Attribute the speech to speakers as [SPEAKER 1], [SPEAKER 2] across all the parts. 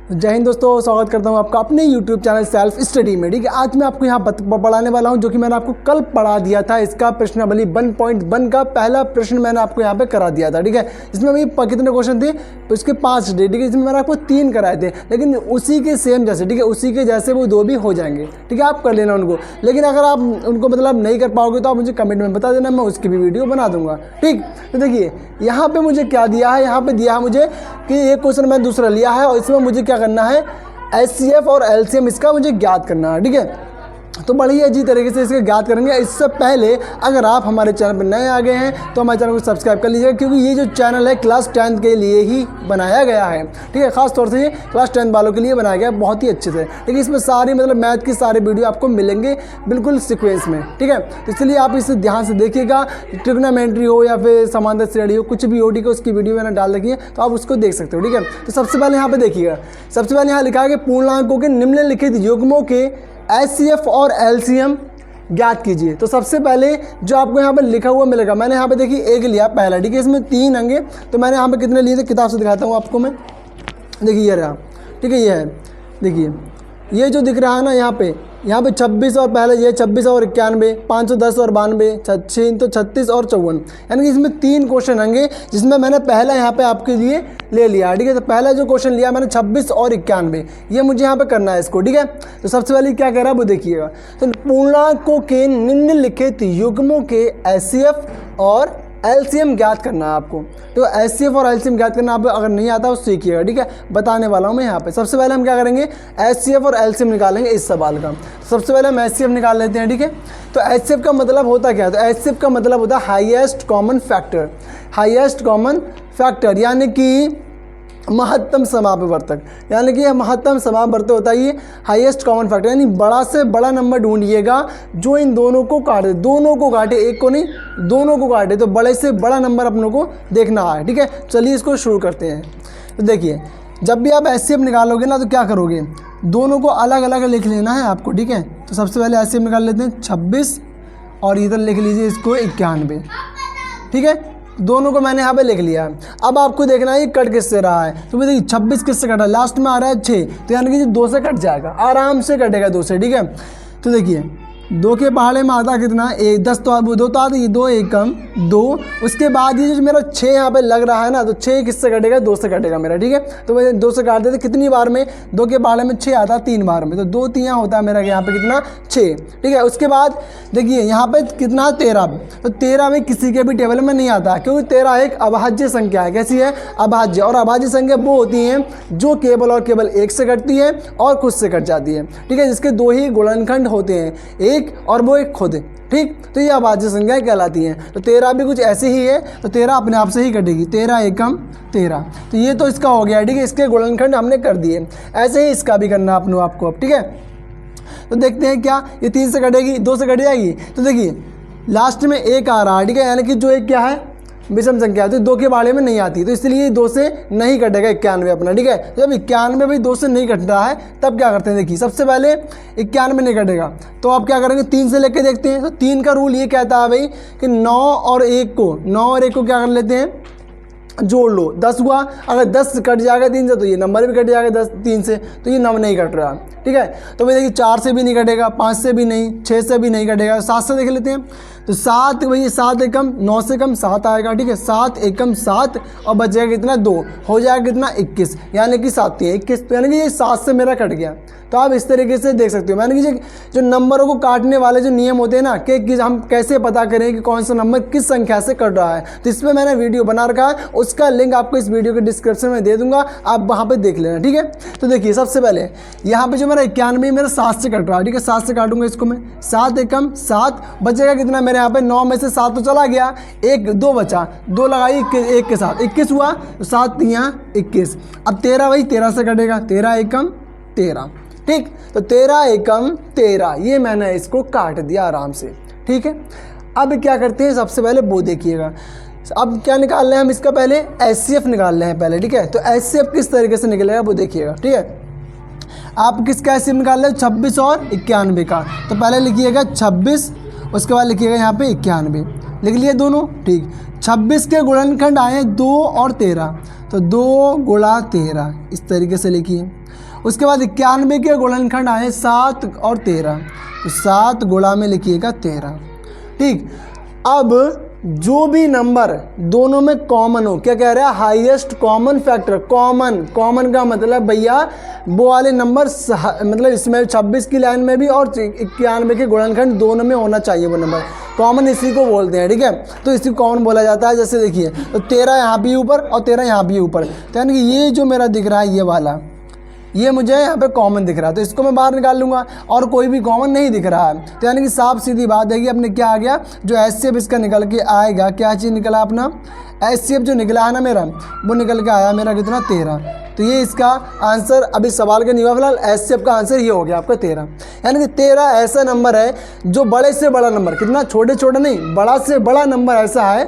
[SPEAKER 1] जय हिंद दोस्तों, स्वागत करता हूं आपका अपने YouTube चैनल सेल्फ स्टडी में। ठीक है, आज मैं आपको यहाँ पढ़ाने वाला हूं जो कि मैंने आपको कल पढ़ा दिया था। इसका प्रश्नावली 1.1 का पहला प्रश्न मैंने आपको यहाँ पे करा दिया था। ठीक है, इसमें अभी कितने क्वेश्चन थे, उसके 5 थे। ठीक है, इसमें मैंने आपको 3 कराए थे, लेकिन उसी के सेम जैसे, ठीक है, उसी के जैसे वो 2 भी हो जाएंगे। ठीक है, आप कर लेना उनको, लेकिन अगर आप उनको मतलब नहीं कर पाओगे तो आप मुझे कमेंट में बता देना, मैं उसकी भी वीडियो बना दूंगा। ठीक, तो देखिए यहाँ पे मुझे क्या दिया है, यहाँ पे दिया है मुझे कि एक क्वेश्चन मैं दूसरा लिया है और इसमें मुझे क्या करना है, HCF और LCM इसका मुझे ज्ञात करना है। ठीक है, तो बड़ी अजीब तरीके से इसके ज्ञात करेंगे। इससे पहले अगर आप हमारे चैनल पर नए आ गए हैं तो हमारे चैनल को सब्सक्राइब कर लीजिएगा, क्योंकि ये जो चैनल है क्लास 10th के लिए ही बनाया गया है। ठीक है, खास तौर से ये क्लास 10 वालों के लिए बनाया गया है, बहुत ही अच्छे से। ठीक है, इसमें सारी मतलब मैथ की सारे वीडियो आपको मिलेंगे बिल्कुल सीक्वेंस में। ठीक है, तो इसलिए आप इसे ध्यान से देखिएगा। ट्रिग्नोमेट्री हो या फिर समांतर श्रेणी हो, कुछ भी हो, ठीक है, उसकी वीडियो मैंने डाल रखी है, तो आप उसको देख सकते हो। ठीक है, तो सबसे पहले यहाँ पे देखिएगा, सबसे पहले यहाँ लिखा है कि पूर्णांकों के निम्नलिखित युग्मों के HCF और LCM ज्ञात कीजिए। तो सबसे पहले जो आपको यहाँ पे लिखा हुआ मिलेगा, मैंने यहाँ पे देखिए एक लिया पहला। ठीक है, इसमें 3 अंगे, तो मैंने यहाँ पे कितने लिए थे, किताब से दिखाता हूँ आपको मैं। देखिए ये रहा, ठीक है, ये है, देखिए ये जो दिख रहा है ना यहाँ पे 26 और पहले ये 26 और 91, 510 और 92, 6 तो 36 और 54, यानी कि इसमें 3 क्वेश्चन होंगे, जिसमें मैंने पहला यहाँ पे आपके लिए ले लिया। ठीक है, तो पहला जो क्वेश्चन लिया मैंने 26 और 91, ये मुझे यहाँ पे करना है इसको। ठीक है, तो सबसे पहले क्या कह रहा है वो देखिएगा। तो पूर्णांकों के निम्नलिखित युग्मों के HCF और LCM ज्ञात करना है आपको। तो HCF और LCM ज्ञात करना आप अगर नहीं आता तो सीखिएगा। ठीक है, बताने वाला हूँ मैं यहाँ पे। सबसे पहले हम क्या करेंगे, HCF और LCM निकालेंगे इस सवाल का। सबसे पहले हम HCF निकाल लेते हैं। ठीक है, तो HCF का मतलब होता क्या है, तो HCF का मतलब होता है highest common factor. Highest common factor यानी कि महत्तम समापवर्तक, यानी कि यह महत्तम समापवर्तक होता है ये हाईएस्ट कॉमन फैक्टर। यानी बड़ा से बड़ा नंबर ढूंढिएगा जो इन दोनों को काटे, दोनों को काटे, एक को नहीं दोनों को काटे, तो बड़े से बड़ा नंबर अपनों को देखना है। ठीक है, चलिए इसको शुरू करते हैं। तो देखिए जब भी आप HCF निकालोगे ना तो क्या करोगे, दोनों को अलग अलग लिख लेना है आपको। ठीक है, तो सबसे पहले HCF निकाल लेते हैं 26 और इधर लिख लीजिए इसको 91। ठीक है, दोनों को मैंने यहाँ पे लिख लिया। अब आपको देखना है ये कट किससे रहा है, तो देखिए 26 किससे कटा, लास्ट में आ रहा है 6, तो यानी कि 2 से कट जाएगा, आराम से कटेगा 2 से। ठीक है, तो देखिए 2 के पहाड़े में आता कितना, 10 तो अब 2 तो आता है, 2 1 कम 2। उसके बाद ये जो मेरा 6 यहाँ पे लग रहा है ना, तो 6 किससे कटेगा, 2 से कटेगा मेरा। ठीक है, तो मैं 2 से काट देते कितनी बार में, 2 के पहाड़े में 6 आता है 3 बार में, तो 2 3 होता है मेरा यहाँ पे कितना 6। ठीक है, उसके बाद देखिए यहाँ पे कितना 13, तो 13 में किसी के भी टेबल में नहीं आता, क्योंकि 13 एक अभाज्य संख्या है। कैसी है, अभाज्य। और अभाज्य संख्या वो होती हैं जो केवल और केवल 1 से कटती है और खुद से कट जाती है। ठीक है, जिसके 2 ही गुणनखंड होते हैं, एक और वो एक खुद। ठीक, तो ये अभाज्य संख्याएं कहलाती हैं। तो 13 भी कुछ ऐसे ही है, तो 13 अपने आप से ही कटेगी, 13 एकम 13। तो ये तो इसका हो गया। ठीक है, इसके गुणनखंड हमने कर दिए, ऐसे ही इसका भी करना अपनों आपको। अब ठीक है, तो देखते हैं क्या, ये 3 से कटेगी, 2 से कट जाएगी, तो देखिए लास्ट में 1 आ रहा है। ठीक है, यानी कि जो एक क्या है, विषम संख्या, तो 2 के बारे में नहीं आती, तो इसलिए 2 से नहीं कटेगा 91 अपना। ठीक है, तो जब 91 भाई 2 से नहीं कट रहा है तब क्या करते हैं, देखिए सबसे पहले 91 नहीं कटेगा तो आप क्या करेंगे, 3 से लेके देखते हैं। तो 3 का रूल ये कहता है भाई कि 9 और 1 को क्या कर लेते हैं, जोड़ लो, 10 हुआ। अगर 10 कट जाएगा 3 से तो ये नंबर भी कट जाएगा 10 3 से, तो ये नंबर नहीं कट रहा। ठीक है, तो भाई देखिए 4 से भी नहीं कटेगा, 5 से भी नहीं, 6 से भी नहीं कटेगा, 7 से देख लेते हैं। तो 7 भाई 7 एकम 9 से कम 7 आएगा। ठीक है, 7 एकम 7 और बच जाएगा कितना 2, हो जाएगा कितना 21, यानी कि 7 21, तो यानी कि ये 7 से मेरा कट गया। तो आप इस तरीके से देख सकते हो। यानी कि जो नंबरों को काटने वाले जो नियम होते हैं ना, कि हम कैसे पता करें कि कौन सा नंबर किस संख्या से कट रहा है, तो इस पर मैंने वीडियो बना रखा है, उसका लिंक आपको इस वीडियो के डिस्क्रिप्शन में दे दूंगा, आप वहाँ पे देख लेना। ठीक है, तो देखिए सबसे पहले यहाँ पे जो मेरा 91 मेरा 7 से कट रहा है। ठीक है, 7 से काटूंगा इसको मैं, 7 एकम 7, बचेगा कितना मेरे यहाँ पे, 9 में से 7 तो चला गया, 2 बचा, 2 लगाई 1 के साथ 21 हुआ, तो 7 3 21। अब 13 भाई 13 से कटेगा, 13 एकम 13। ठीक, तो 13 एकम 13, ये मैंने इसको काट दिया आराम से। ठीक है, अब क्या करते हैं, सबसे पहले वो देखिएगा, अब क्या निकाल रहे हैं हम, इसका पहले HCF निकाल रहे हैं पहले। ठीक है, तो HCF किस तरीके से निकलेगा वो देखिएगा। ठीक है, आप किसका HCF निकाल रहे हैं, 26 और 91 का। तो पहले लिखिएगा 26, उसके बाद लिखिएगा यहाँ पे 91, लिख लिए दोनों। ठीक, 26 के गुणनखंड आए 2 और 13, तो 2 गुणा 13 इस तरीके से लिखिए। उसके बाद 91 के गुणनखंड आए 7 और 13, तो 7 गुणा में लिखिएगा 13। ठीक, अब जो भी नंबर दोनों में कॉमन हो, क्या कह रहा है, हाईएस्ट कॉमन फैक्टर। कॉमन का मतलब भैया वो वाले नंबर मतलब इसमें 26 की लाइन में भी और 91 के गुणनखंड दोनों में होना चाहिए वो नंबर। कॉमन इसी को बोलते हैं, ठीक है। तो इसी को कॉमन बोला जाता है। जैसे देखिए, तो 13 यहाँ भी ऊपर और 13 यहाँ भी ऊपर, तो यानी कि ये जो मेरा दिख रहा है ये वाला, ये मुझे यहाँ पे कॉमन दिख रहा है, तो इसको मैं बाहर निकाल लूँगा और कोई भी कॉमन नहीं दिख रहा है। तो यानी कि साफ सीधी बात है कि अपने क्या आ गया, जो HCF इसका निकल के आएगा, क्या चीज़ निकला अपना, HCF जो निकला है ना मेरा, वो निकल के आया मेरा कितना, 13। तो ये इसका आंसर अभी सवाल का नहीं हुआ फिलहाल, HCF का आंसर ये हो गया आपका 13। यानी कि 13 ऐसा नंबर है जो बड़े से बड़ा नंबर, कितना, छोटे छोटे नहीं, बड़ा से बड़ा नंबर ऐसा है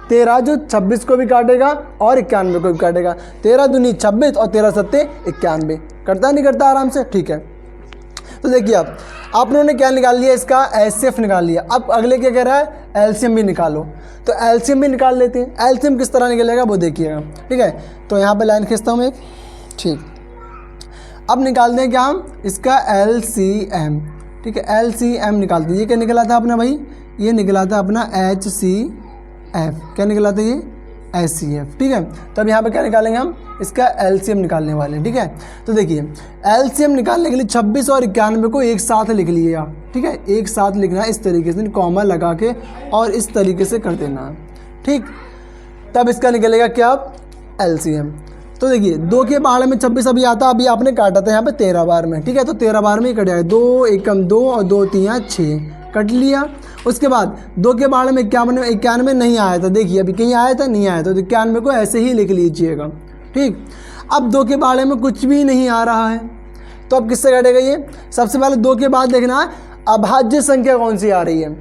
[SPEAKER 1] 13 जो 26 को भी काटेगा और 91 को भी काटेगा। 13 दूनी 26 और 13 सत्ते 91, करता नहीं करता आराम से, ठीक है। तो देखिए अब आप लोगों ने क्या निकाल लिया, इसका HCF निकाल लिया। अब अगले क्या कह रहा है, LCM भी निकालो। तो LCM भी निकाल लेते हैं। LCM किस तरह निकलेगा वो देखिएगा, ठीक है। तो यहाँ पे लाइन खींचता हूँ मैं एक, ठीक। अब निकालते हैं क्या हम, इसका LCM, ठीक है। LCM निकालते हैं। ये क्या निकला था अपना भाई, ये निकला था अपना HCF, क्या निकला था ये, HCF, ठीक है। तो अब यहाँ पे क्या निकालेंगे हम, इसका LCM निकालने वाले हैं, ठीक है। तो देखिए LCM निकालने के लिए 26 और 91 को एक साथ लिख लिएगा, ठीक है। एक साथ लिखना है इस तरीके से, कॉमा लगा के और इस तरीके से कर देना, ठीक। तब इसका निकलेगा क्या, LCM। तो देखिए 2 के बार में 26 अभी आता, अभी आपने काटा था यहाँ पे 13 बार में, ठीक है। तो 13 बार में ही कट जाएगा, 2 एकम 2 और 2 3 6 कट लिया। उसके बाद 2 के बारे में 91 नहीं आया था, देखिए अभी कहीं आया था, नहीं आया था, तो 91 को ऐसे ही लिख लीजिएगा, ठीक। अब 2 के बारे में कुछ भी नहीं आ रहा है, तो अब किससे कटेगा ये, सबसे पहले 2 के बाद देखना अभाज्य संख्या कौन सी आ रही है।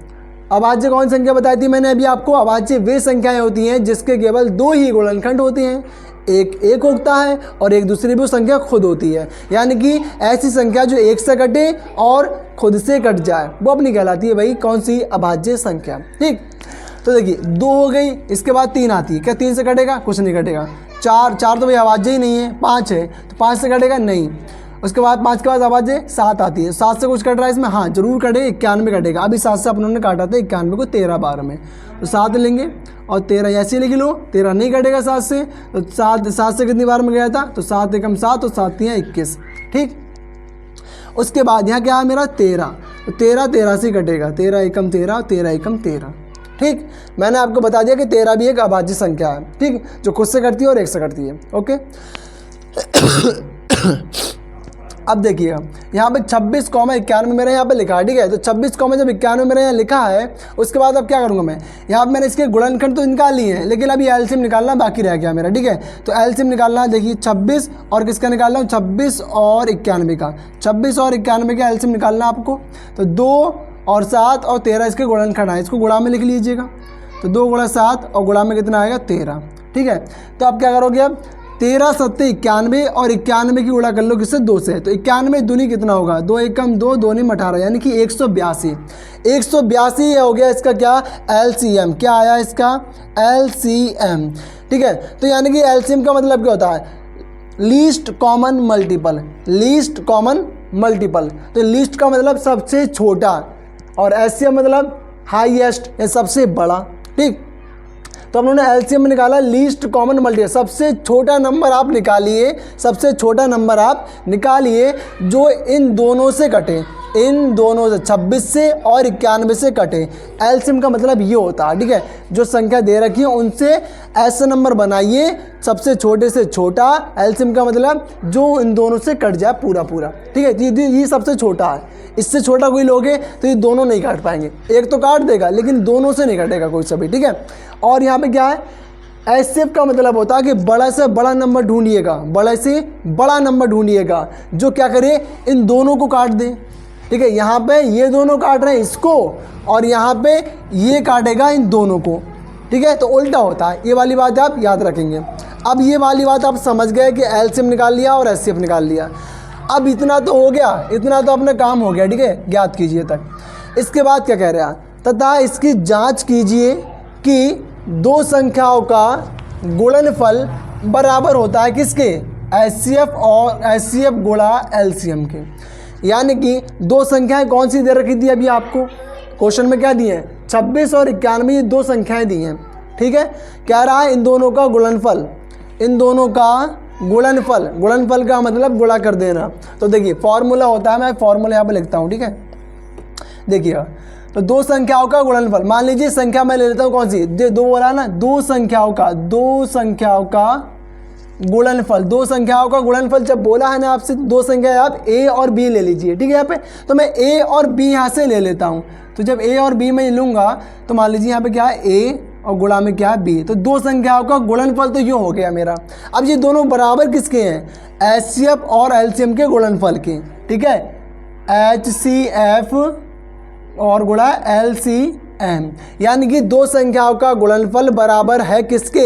[SPEAKER 1] अभाज्य कौन संख्या बताई थी मैंने अभी आपको, अभाज्य वे संख्याएं होती हैं जिसके केवल 2 ही गुणनखंड होते हैं, एक होता है और एक दूसरी भी संख्या खुद होती है। यानी कि ऐसी संख्या जो एक से कटे और खुद से कट जाए वो अपनी कहलाती है भाई कौन सी, अभाज्य संख्या, ठीक। तो देखिए 2 हो गई, इसके बाद 3 आती है, क्या 3 से कटेगा, कुछ नहीं कटेगा। 4 तो भाई अभाज्य ही नहीं है, 5 है तो 5 से कटेगा नहीं। उसके बाद 5 के बाद अभाज्य 7 आती है, 7 से कुछ कट रहा है इसमें, हाँ जरूर कटे, 91 कटेगा। अभी 7 से अपनों ने काटा था 91 को 13 बार में, तो 7 लेंगे और 13 ऐसे लिख लो, 13 नहीं कटेगा 7 से, तो 7 से कितनी बार में गया था, तो 7 एकम 7 और 7 3 21, ठीक। उसके बाद यहाँ क्या है मेरा 13, तो 13 से कटेगा, 13 एकम 13, 13 एकम 13, ठीक। मैंने आपको बता दिया कि 13 भी एक अभाज्य संख्या है, ठीक, जो खुद से कटती है और एक से कटती है, ओके। अब देखिएगा यहाँ पे 26 कॉमा 91 मेरे यहाँ पे लिखा है, ठीक है। तो 26 कॉमा जब 91 मेरे यहाँ लिखा है, उसके बाद अब क्या करूँगा मैं, यहाँ पे मैंने इसके गुणनखंड तो निकाल लिए हैं, लेकिन अभी LCM निकालना बाकी रह गया मेरा, ठीक है। तो LCM निकालना है, देखिए 26 और किसका निकालना है, 26 और 91 का, 26 और 91 का LCM निकालना आपको। तो 2 और 7 और 13 इसके गुणनखंड है, इसको गुणा में लिख लीजिएगा। तो 2 गुणा 7 और गुणा में कितना आएगा 13, ठीक है। तो आप क्या करोगे, अब 13 सत्ते 91 और 91 की गुणा कर लो किससे, 2 से। तो 91 दूनी कितना होगा, 2 एकम 2, 2 नहीं 18, यानी कि 182। 182 हो गया इसका क्या, LCM, क्या आया इसका LCM, ठीक है। तो यानी कि LCM का मतलब क्या होता है, least common multiple, least common multiple. तो लीस्ट का मतलब सबसे छोटा और LCM मतलब हाईएस्ट या सबसे बड़ा, ठीक। तो हम लोगों ने LCM में निकाला लीस्ट कॉमन मल्टीपल, सबसे छोटा नंबर आप निकालिए, सबसे छोटा नंबर आप निकालिए जो इन दोनों से कटे, इन दोनों से 26 से और 91 से कटे। LCM का मतलब ये होता है, ठीक है। जो संख्या दे रखी है उनसे ऐसा नंबर बनाइए सबसे छोटे से छोटा। LCM का मतलब जो इन दोनों से कट जाए पूरा पूरा, ठीक है। ये सबसे छोटा है, इससे छोटा कोई लोगे तो ये दोनों नहीं काट पाएंगे, एक तो काट देगा लेकिन दोनों से नहीं कटेगा कोई सा भी, ठीक है। और यहाँ पे क्या है, HCF का मतलब होता है कि बड़ा से बड़ा नंबर ढूंढिएगा, बड़े से बड़ा नंबर ढूंढिएगा जो क्या करे, इन दोनों को काट दे, ठीक है। यहाँ पे ये दोनों काट रहे हैं इसको और यहाँ पे ये काटेगा इन दोनों को, ठीक है। तो उल्टा होता है, ये वाली बात आप याद रखेंगे। अब ये वाली बात आप समझ गए कि LCM निकाल लिया और HCF निकाल लिया। अब इतना तो हो गया, इतना तो अपना काम हो गया, ठीक है, ज्ञात कीजिए तक। इसके बाद क्या कह रहे हैं, तथा इसकी जांच कीजिए कि 2 संख्याओं का गुणनफल बराबर होता है किसके, HCF और HCF गुणा LCM के। यानी कि दो संख्याएं कौन सी दे रखी थी अभी आपको क्वेश्चन में, क्या दिए हैं 26 और 91, ये दो संख्याएं दी हैं। ठीक है, कह रहा है इन दोनों का गुणनफल, इन दोनों का गुणनफल, गुणनफल का मतलब गुणा कर देना। तो देखिए फॉर्मूला होता है, मैं फॉर्मूला यहाँ पे लिखता हूँ। ठीक है, देखिएगा, तो दो संख्याओं का गुणनफल, मान लीजिए संख्या मैं ले लेता हूँ कौन सी, दो बोला ना, दो संख्याओं का गुणनफल, दो संख्याओं का गुणनफल जब बोला है ना आपसे, दो संख्या आप A और B ले लीजिए। ठीक है, यहाँ पे तो मैं A और B यहाँ से ले लेता हूँ। तो जब A और B मैं लूँगा तो मान लीजिए यहाँ पे क्या है A और गुणा में क्या है B, तो दो संख्याओं का गुणनफल तो ये हो गया मेरा। अब ये दोनों बराबर किसके हैं, HCF और LCM के गुणनफल के। ठीक है, HCF और गुणा LCM, यानी कि दो संख्याओं का गुणनफल बराबर है किसके,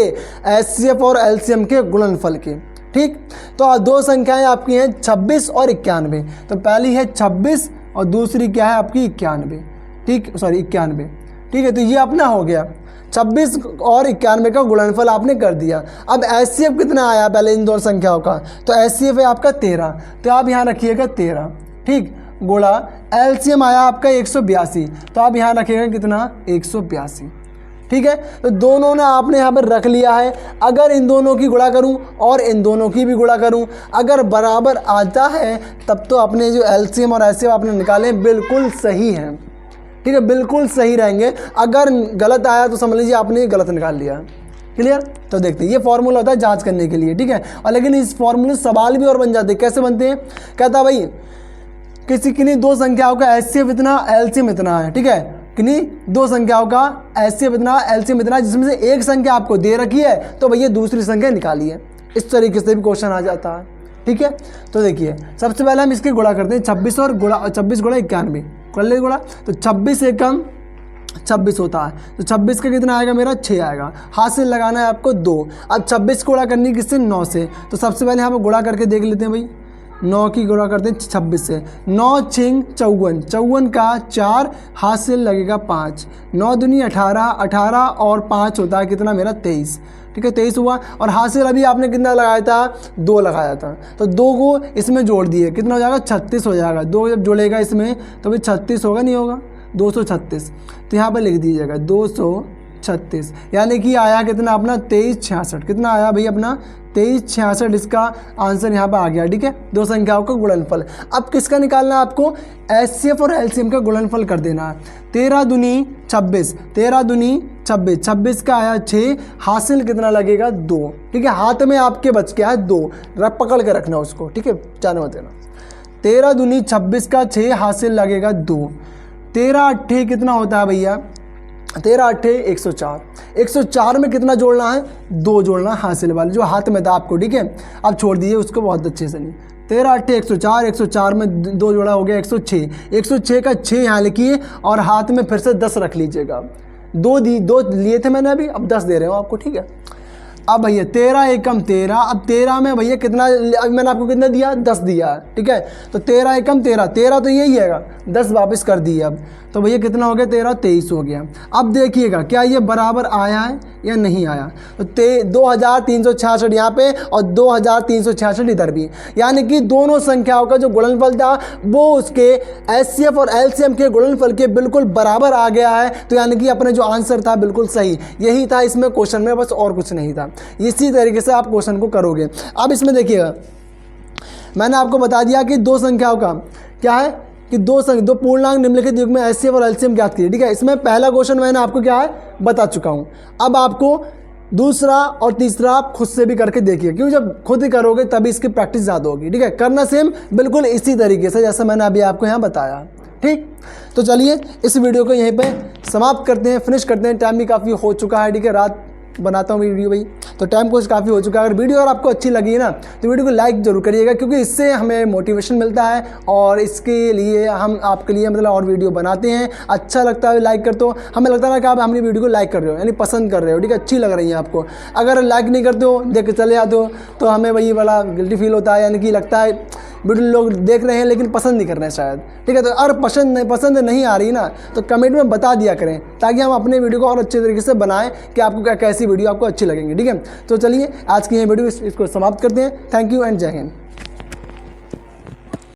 [SPEAKER 1] HCF और LCM के गुणनफल के। ठीक, तो दो संख्याएं आपकी हैं 26 और 91। तो पहली है 26 और दूसरी क्या है आपकी 91। ठीक, सॉरी 91। ठीक है, तो ये अपना हो गया 26 और 91 का गुणनफल आपने कर दिया। अब HCF कितना आया पहले इन दो संख्याओं का, तो HCF है आपका 13, तो आप यहाँ रखिएगा 13। ठीक, गुणा LCM आया आपका 182, तो आप यहाँ रखिएगा कितना 182। ठीक है, तो दोनों ने आपने यहाँ पर रख लिया है। अगर इन दोनों की गुणा करूँ और इन दोनों की भी गुणा करूँ, अगर बराबर आता है तब तो अपने जो LCM और HCF आपने निकाले बिल्कुल सही हैं। ठीक है, बिल्कुल सही रहेंगे। अगर गलत आया तो समझ लीजिए आपने गलत निकाल लिया। क्लियर, तो देखते हैं ये फॉर्मूला होता है जांच करने के लिए। ठीक है, और लेकिन इस फॉर्मूले सवाल भी और बन जाते हैं। कैसे बनते हैं, कहता भाई किसी किन्हीं दो संख्याओं का HCF इतना, LCM इतना है। ठीक है, किन्हीं दो संख्याओं का HCF इतना, LCM इतना, जिसमें से एक संख्या आपको दे रखी है तो भैया दूसरी संख्या निकालिए। इस तरीके से भी क्वेश्चन आ जाता है। ठीक है, तो देखिए सबसे पहले हम इसके गुणा करते हैं 26 और 26 गुणा 91 कर ले गुणा, तो 26 एकम 26 होता है, तो 26 का कितना आएगा मेरा 6 आएगा। हाथ से लगाना है आपको 2। अब 26 गुणा करनी किससे, 9 से। तो सबसे पहले यहाँ पर गुणा करके देख लेते हैं भाई, 9 की गुणा करते हैं 26 से, 9 छिंग 54, 54 का 4, हाथ से लगेगा 5, 9 दूनी 18, 18 और 5 होता है कितना मेरा 23। ठीक है, 23 हुआ। और हाथ से अभी आपने कितना लगाया था, 2 लगाया था, तो 2 को इसमें जोड़ दिए, कितना हो जाएगा 36 हो जाएगा। 2 जब जोड़ेगा इसमें तो भाई 36 होगा, नहीं होगा 236, तो यहाँ पर लिख दीजिएगा 236, यानी कि आया कितना अपना 2366। कितना आया भाई अपना 2366, इसका आंसर यहाँ पर आ गया। ठीक है, दो संख्याओं का गुणनफल। अब किसका निकालना है आपको, HCF और LCM का गुणनफल कर देना है। 13 दूनी 26, 13 दूनी 26, 26 का आया 6, हासिल कितना लगेगा 2। ठीक है, हाथ में आपके बच गया है 2, पकड़ के रखना उसको। ठीक है, जाने मत देना। 13 दूनी 26 का 6, हासिल लगेगा 2। 13 अट्ठे कितना होता है भैया, 13 अट्ठे 104। 104 में कितना जोड़ना है, 2 जोड़ना है हासिल वाले जो हाथ में था आपको। ठीक है, अब छोड़ दीजिए उसको बहुत अच्छे से। नहीं, 13 अट्ठे 104, 104 में 2 जोड़ा हो गया 106, 106 का 6 यहाँ लिखिए और हाथ में फिर से 10 रख लीजिएगा। 2 लिए थे मैंने अभी, अब 10 दे रहे हो आपको। ठीक है, अब भैया 13 एकम 13, अब 13 में भैया कितना, अभी मैंने आपको कितना दिया, 10 दिया है। ठीक है, तो 13 एकम 13, 13 तो यही है, 10 वापस कर दिए। अब तो भैया कितना हो गया 13, 23 हो गया। अब देखिएगा क्या ये बराबर आया है या नहीं आया, तो 2366 यहाँ पे और 2366 इधर भी, यानी कि दोनों संख्याओं का जो गुणनफल था वो उसके HCF और LCM के गुणनफल के बिल्कुल बराबर आ गया है। तो यानी कि अपने जो आंसर था बिल्कुल सही, यही था इसमें क्वेश्चन में, बस और कुछ नहीं था। इसी तरीके से आप क्वेश्चन को करोगे। अब इसमें देखिएगा मैंने आपको बता दिया कि दो संख्याओं का क्या है कि दो पूर्णांक निम्नलिखित युग में HCF और LCM ज्ञात कीजिए। ठीक है, इसमें पहला क्वेश्चन मैंने आपको क्या है बता चुका हूं। अब आपको दूसरा और तीसरा आप खुद से भी करके देखिए, क्योंकि जब खुद ही करोगे तभी इसकी प्रैक्टिस ज़्यादा होगी। ठीक है, करना सेम बिल्कुल इसी तरीके से जैसे मैंने अभी आपको यहाँ बताया। ठीक, तो चलिए इस वीडियो को यहीं पे समाप्त करते हैं, फिनिश करते हैं। टाइम भी काफ़ी हो चुका है। ठीक है, रात बनाता हूँ वीडियो भाई, तो टाइम कुछ काफ़ी हो चुका है। अगर वीडियो अगर आपको अच्छी लगी है ना तो वीडियो को लाइक ज़रूर करिएगा, क्योंकि इससे हमें मोटिवेशन मिलता है और इसके लिए हम आपके लिए मतलब और वीडियो बनाते हैं। अच्छा लगता है लाइक करते हो, हमें लगता है कि आप हमारी वीडियो को लाइक कर रहे हो, यानी पसंद कर रहे हो। ठीक है, अच्छी लग रही है आपको। अगर लाइक नहीं करते हो, देख के चले जाते हो, तो हमें वही बड़ा गिल्टी फील होता है, यानी कि लगता है वीडियो लोग देख रहे हैं लेकिन पसंद नहीं कर रहे हैं शायद। ठीक है, तो अगर पसंद नहीं आ रही ना तो कमेंट में बता दिया करें, ताकि हम अपने वीडियो को और अच्छे तरीके से बनाएं कि आपको कैसी ऐसी वीडियो आपको अच्छी लगेंगी। ठीक है, तो चलिए आज की ये वीडियो इसको समाप्त करते हैं। थैंक यू एंड जय हिंद।